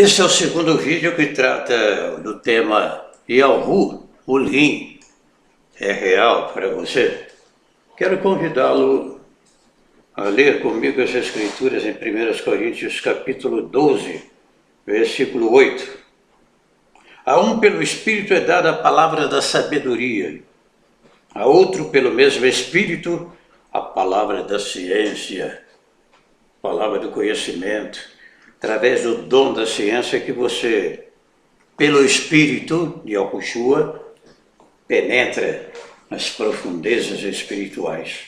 Esse é o segundo vídeo que trata do tema Yahu, o Lin, é real para você? Quero convidá-lo a ler comigo as Escrituras em 1 Coríntios capítulo 12, versículo 8. A um pelo Espírito é dada a palavra da sabedoria, a outro pelo mesmo Espírito a palavra da ciência, a palavra do conhecimento, através do dom da ciência que você, pelo Espírito de Yahushua, penetra nas profundezas espirituais.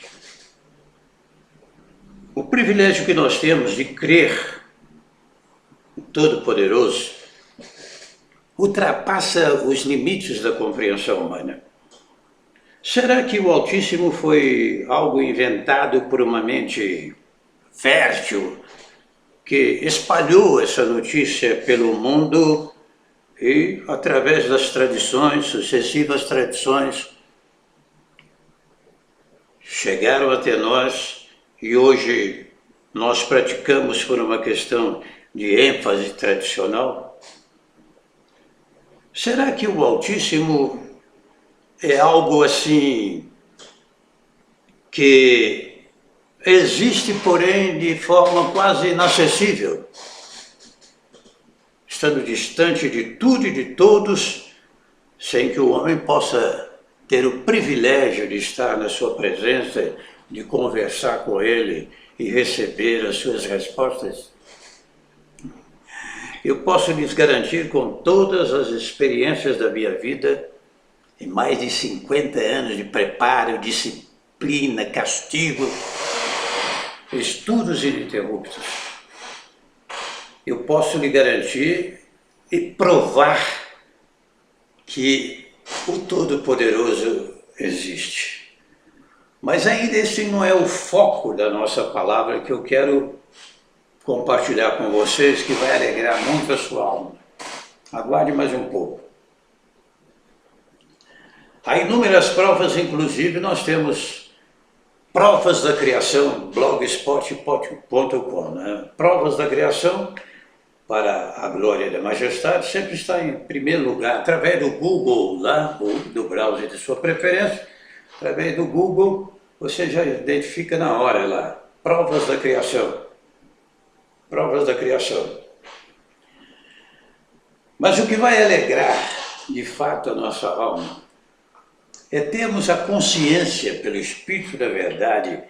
O privilégio que nós temos de crer no Todo-Poderoso ultrapassa os limites da compreensão humana. Será que o Altíssimo foi algo inventado por uma mente fértil que espalhou essa notícia pelo mundo e, através das tradições, sucessivas tradições, chegaram até nós e hoje nós praticamos por uma questão de ênfase tradicional? Será que o Altíssimo é algo assim que existe, porém, de forma quase inacessível, estando distante de tudo e de todos, sem que o homem possa ter o privilégio de estar na sua presença, de conversar com ele e receber as suas respostas? Eu posso lhes garantir, com todas as experiências da minha vida, em mais de 50 anos de preparo, disciplina, castigo, estudos ininterruptos, eu posso lhe garantir e provar que o Todo-Poderoso existe. Mas ainda esse não é o foco da nossa palavra que eu quero compartilhar com vocês, que vai alegrar muito a sua alma. Aguarde mais um pouco. Há inúmeras provas, inclusive nós temos Provas da Criação, blogspot.com, né? Provas da Criação, para a glória da majestade, sempre está em primeiro lugar, através do Google, lá, do browser de sua preferência, através do Google, você já identifica na hora lá, Provas da Criação. Provas da Criação. Mas o que vai alegrar, de fato, a nossa alma, é termos a consciência, pelo Espírito da Verdade,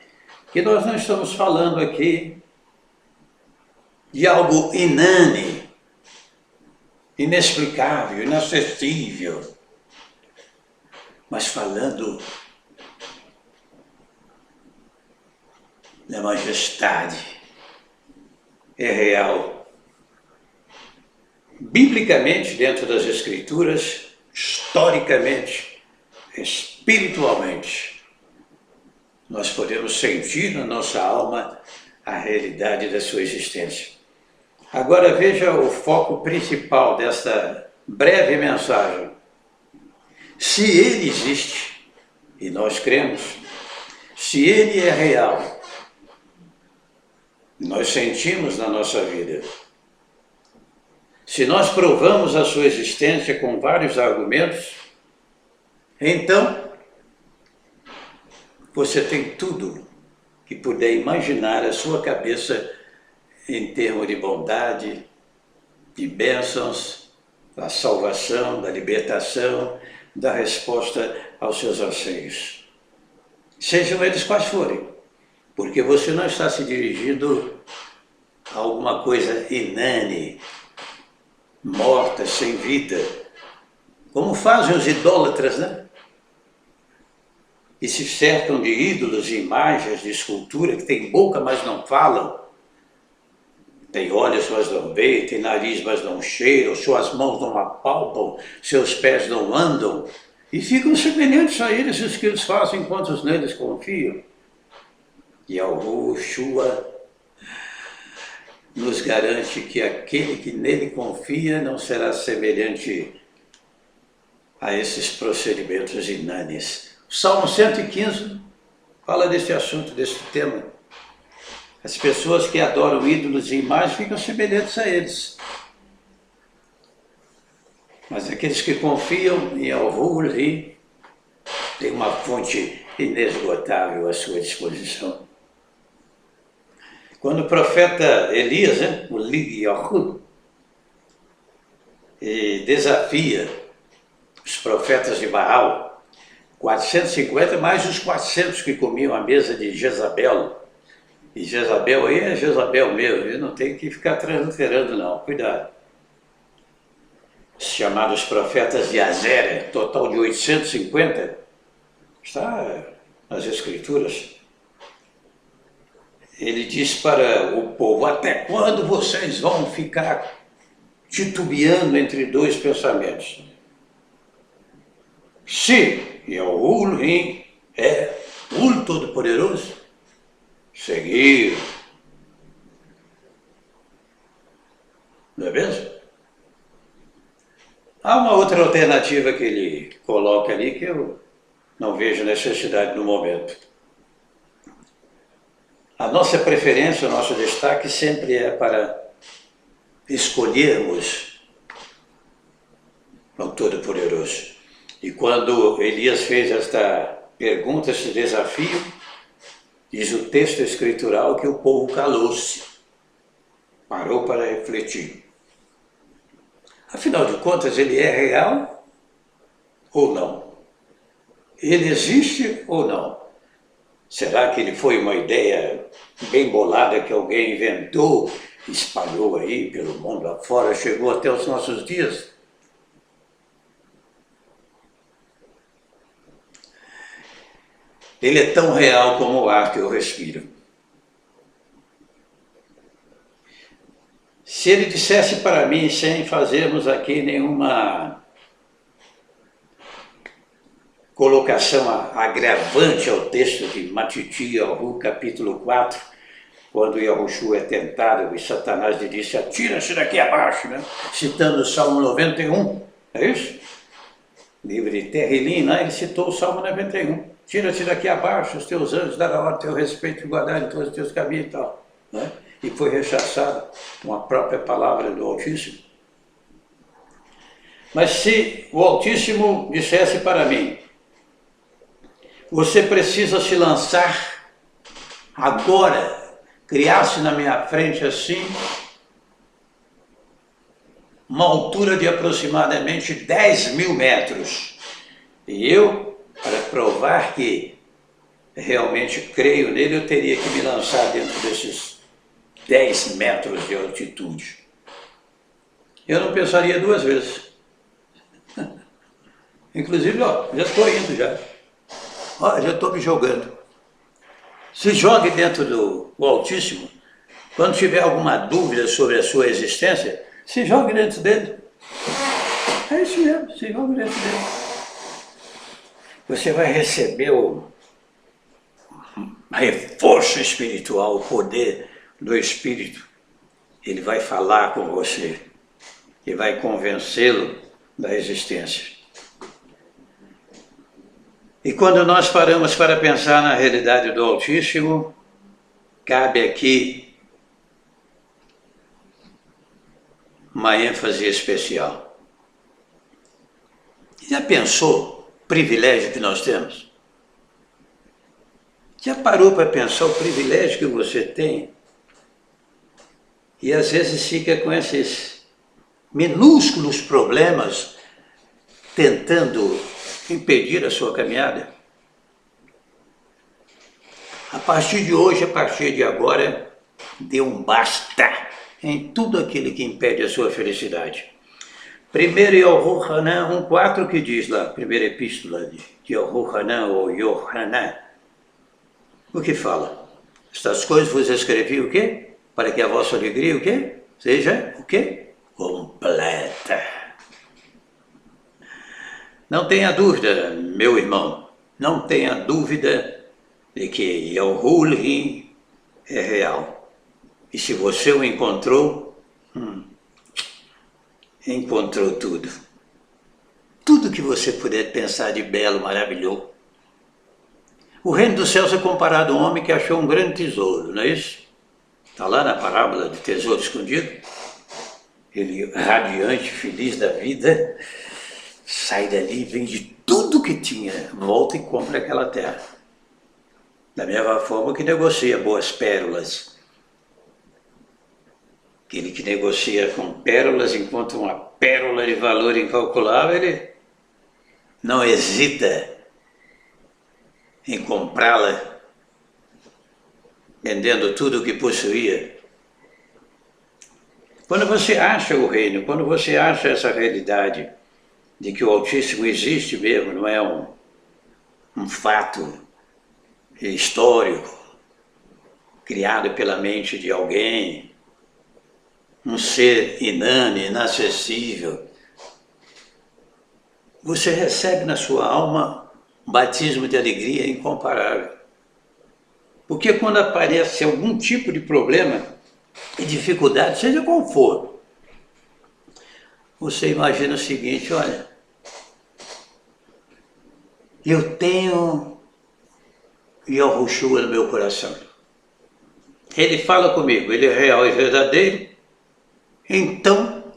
que nós não estamos falando aqui de algo inane, inexplicável, inacessível, mas falando da majestade. É real. Biblicamente, dentro das Escrituras, historicamente, espiritualmente, nós podemos sentir na nossa alma a realidade da sua existência. Agora veja o foco principal desta breve mensagem. Se Ele existe, e nós cremos, se Ele é real, nós sentimos na nossa vida, se nós provamos a sua existência com vários argumentos, então você tem tudo que puder imaginar a sua cabeça em termos de bondade, de bênçãos, da salvação, da libertação, da resposta aos seus anseios. Sejam eles quais forem, porque você não está se dirigindo a alguma coisa inane, morta, sem vida, como fazem os idólatras, né? E se cercam de ídolos e imagens de escultura que têm boca, mas não falam, tem olhos, mas não veem, tem nariz, mas não cheiram, suas mãos não apalpam, seus pés não andam, e ficam semelhantes a eles os que eles fazem enquanto neles confiam. E Yahushua nos garante que aquele que nele confia não será semelhante a esses procedimentos inanes. O Salmo 115 fala desse assunto, desse tema. As pessoas que adoram ídolos e imagens ficam semelhantes a eles. Mas aqueles que confiam em Al-Hul têm uma fonte inesgotável à sua disposição. Quando o profeta Elias, o Eliyahu, desafia os profetas de Baal, 450 mais os 400 que comiam à mesa de Jezabel. E Jezabel aí é Jezabel mesmo, e não tem que ficar transliterando não, cuidado. Os chamados profetas de Azéria, total de 850, está nas Escrituras. Ele diz para o povo: até quando vocês vão ficar titubeando entre dois pensamentos? Se Yahuwah é o Todo-Poderoso, seguir. Não é mesmo? Há uma outra alternativa que ele coloca ali que eu não vejo necessidade no momento. A nossa preferência, o nosso destaque sempre é para escolhermos o Todo-Poderoso. E quando Elias fez esta pergunta, esse desafio, diz o texto escritural que o povo calou-se, parou para refletir. Afinal de contas, ele é real ou não? Ele existe ou não? Será que ele foi uma ideia bem bolada que alguém inventou, espalhou aí pelo mundo afora, chegou até os nossos dias? Ele é tão real como o ar que eu respiro. Se ele dissesse para mim, sem fazermos aqui nenhuma colocação agravante ao texto de Matitiyahu, capítulo 4, quando Yahushua é tentado e Satanás lhe disse: atira-se daqui abaixo, né? Citando o Salmo 91, é isso? Livro de Terrilim, né? Ele citou o Salmo 91. Tira-te daqui abaixo, os teus anjos darão a teu respeito e guardar em todos os teus caminhos e tal. Né? E foi rechaçado com a própria palavra do Altíssimo. Mas se o Altíssimo dissesse para mim: você precisa se lançar agora, criasse na minha frente assim, uma altura de aproximadamente 10.000 metros. E eu, para provar que realmente creio nele, eu teria que me lançar dentro desses 10 metros de altitude. Eu não pensaria duas vezes. Inclusive, ó, já estou indo já. Ó, já estou me jogando. Se jogue dentro do Altíssimo. Quando tiver alguma dúvida sobre a sua existência, se jogue dentro dele. É isso mesmo, se jogue dentro dele. Você vai receber o reforço espiritual, o poder do Espírito. Ele vai falar com você e vai convencê-lo da existência. E quando nós paramos para pensar na realidade do Altíssimo, cabe aqui uma ênfase especial. Já pensou o privilégio que nós temos? Já parou para pensar o privilégio que você tem? E às vezes fica com esses minúsculos problemas tentando impedir a sua caminhada? A partir de hoje, a partir de agora, dê um basta em tudo aquilo que impede a sua felicidade. Primeiro Yohanan 1,4 que diz lá, primeira epístola de Yohanan ou Yohanan, o que fala? Estas coisas vos escrevi o quê? Para que a vossa alegria o quê? Seja o quê? Completa. Não tenha dúvida, meu irmão, não tenha dúvida de que Yahuwah é real. E se você o encontrou, encontrou tudo. Tudo que você puder pensar de belo, maravilhoso. O reino dos céus é comparado a um homem que achou um grande tesouro, não é isso? Está lá na parábola do tesouro escondido. Ele, radiante, feliz da vida, sai dali, vende tudo que tinha, volta e compra aquela terra. Da mesma forma que negocia boas pérolas. Aquele que negocia com pérolas, encontra uma pérola de valor incalculável, ele não hesita em comprá-la, vendendo tudo o que possuía. Quando você acha o reino, quando você acha essa realidade de que o Altíssimo existe mesmo, não é um fato histórico, criado pela mente de alguém, um ser inane, inacessível, você recebe na sua alma um batismo de alegria incomparável. Porque quando aparece algum tipo de problema e dificuldade, seja qual for, você imagina o seguinte: olha, eu tenho Yahushua no meu coração. Ele fala comigo, ele é real e verdadeiro, então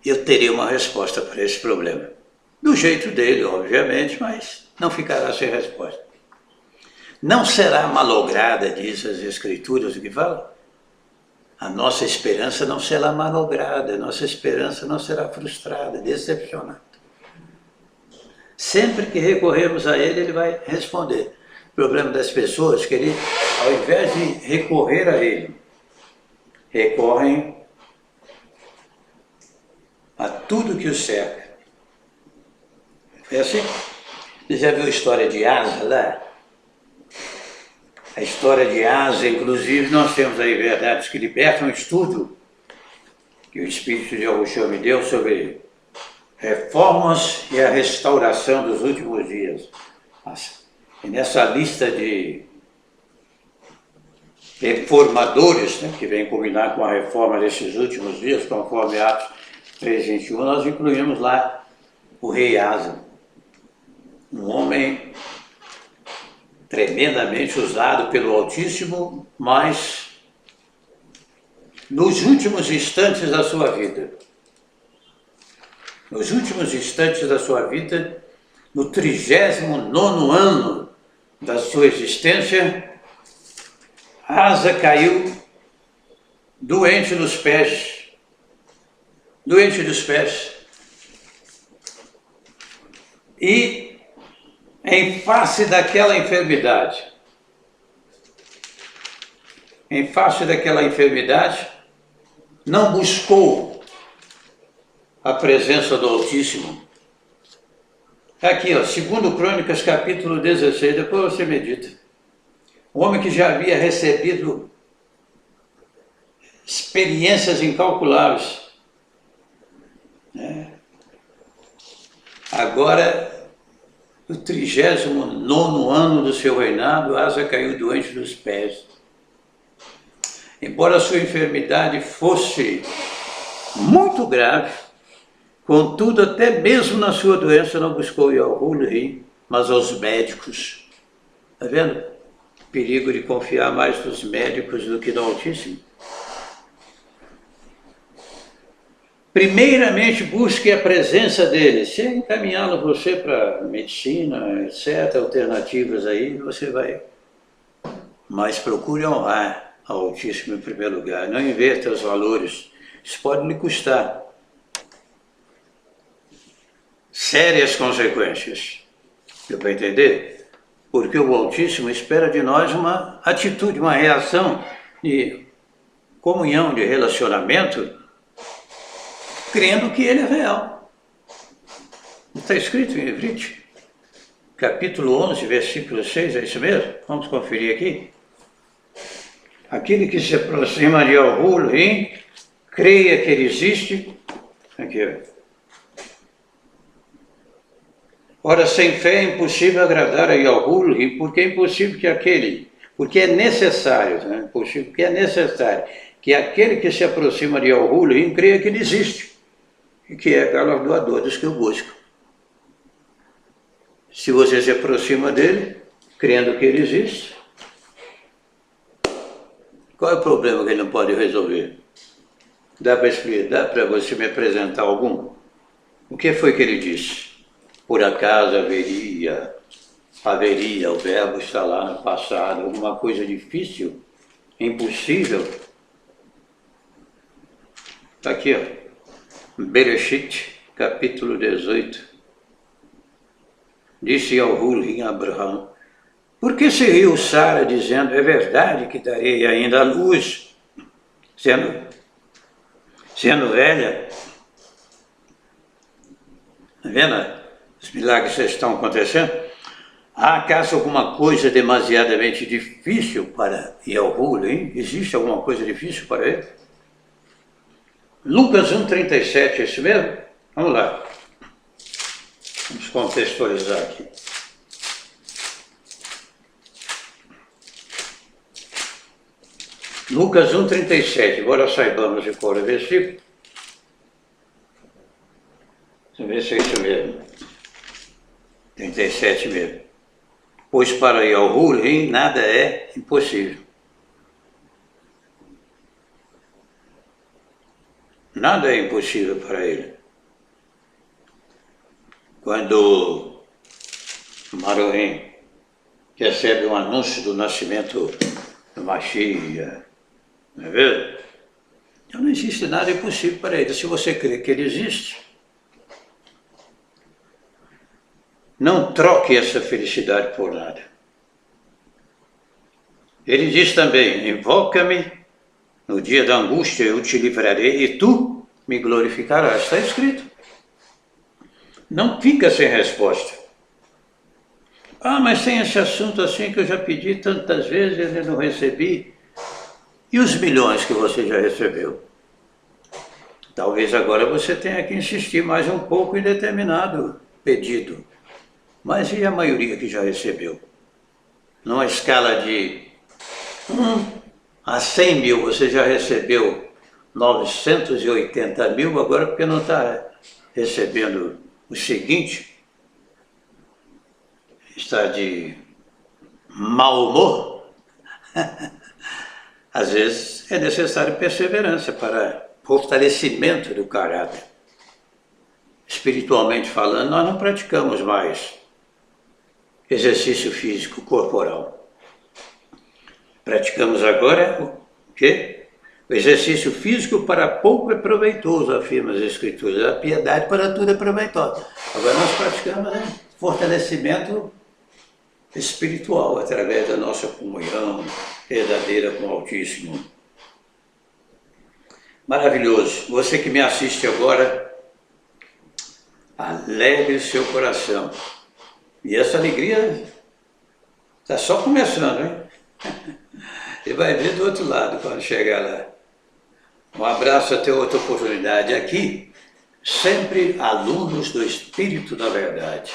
eu terei uma resposta para esse problema. Do jeito dele, obviamente, mas não ficará sem resposta. Não será malograda, diz as Escrituras, o que fala? A nossa esperança não será malograda, a nossa esperança não será frustrada, decepcionada. Sempre que recorremos a Ele, Ele vai responder. O problema das pessoas é que ele, ao invés de recorrer a Ele, recorrem a tudo que os cerca. É assim? Você já viu a história de Asa lá? A história de Asa, inclusive, nós temos aí Verdades que Libertam, um estudo que o Espírito de Yahushua me deu sobre reformas e a restauração dos últimos dias. E nessa lista de reformadores, né, que vem combinar com a reforma desses últimos dias, conforme Atos 3:21, nós incluímos lá o rei Asa, um homem tremendamente usado pelo Altíssimo, mas nos últimos instantes da sua vida, no 39º ano da sua existência, Asa caiu doente dos pés, e em face daquela enfermidade, não buscou a presença do Altíssimo. Aqui, ó, 2 Crônicas, capítulo 16, depois você medita. Um homem que já havia recebido experiências incalculáveis, né? Agora, no 39º ano do seu reinado, Asa caiu doente dos pés. Embora a sua enfermidade fosse muito grave, contudo, até mesmo na sua doença não buscou Yahuwah, mas aos médicos. Está vendo? O perigo de confiar mais nos médicos do que no Altíssimo. Primeiramente, busque a presença dele. Se encaminhá-lo você para medicina, etc., alternativas aí, você vai. Mas procure honrar ao Altíssimo em primeiro lugar. Não inverta os valores. Isso pode lhe custar sérias consequências. Deu para entender? Porque o Altíssimo espera de nós uma atitude, uma reação de comunhão, de relacionamento, crendo que Ele é real. Está escrito em Evrite, capítulo 11, versículo 6, é isso mesmo? Vamos conferir aqui. Aquele que se aproxima de Yahuwah, creia que Ele existe. Aqui, ó. Ora, sem fé é impossível agradar a Yahuwah, porque é impossível que aquele, porque é necessário, né? Impossível, porque é necessário que aquele que se aproxima de Yahuwah creia que Ele existe e que é galardoador dos que o buscam. Se você se aproxima dele, crendo que Ele existe, qual é o problema que Ele não pode resolver? Dá para você me apresentar algum? O que foi que ele disse? Por acaso haveria, o verbo está lá no passado, alguma coisa difícil, impossível? Está aqui, ó. Bereshit, capítulo 18. Disse ao Hulim Abraão: por que se riu Sara, dizendo, é verdade que darei ainda a luz, sendo velha? Está vendo os milagres que estão acontecendo? Há acaso alguma coisa demasiadamente difícil para Yahuwah? Existe alguma coisa difícil para ele? Lucas 1,37, é isso mesmo? Vamos lá. Vamos contextualizar aqui. Lucas 1,37, agora saibamos de qual é o versículo. Vamos ver se é isso mesmo. 37 mesmo. Pois para Yahuwah nada é impossível. Nada é impossível para ele. Quando Maroim recebe um anúncio do nascimento do Mashiach, não é verdade? Então não existe nada impossível para ele. Se você crê que ele existe, não troque essa felicidade por nada. Ele diz também, invoca-me no dia da angústia, eu te livrarei e tu me glorificarás. Está escrito. Não fica sem resposta. Ah, mas tem esse assunto assim que eu já pedi tantas vezes e não recebi. E os milhões que você já recebeu? Talvez agora você tenha que insistir mais um pouco em determinado pedido. Mas e a maioria que já recebeu? Numa escala de 1 a 100 mil, você já recebeu 980 mil, agora porque não está recebendo o seguinte? Está de mau humor? Às vezes é necessário perseverança para fortalecimento do caráter. Espiritualmente falando, nós não praticamos mais exercício físico corporal. Praticamos agora o quê? O exercício físico para pouco é proveitoso, afirma as Escrituras. A piedade para tudo é proveitosa. Agora nós praticamos fortalecimento espiritual através da nossa comunhão verdadeira com o Altíssimo. Maravilhoso. Você que me assiste agora, alegre o seu coração. E essa alegria está só começando, hein? Você vai ver do outro lado quando chegar lá. Um abraço até outra oportunidade. Aqui, sempre alunos do Espírito da Verdade.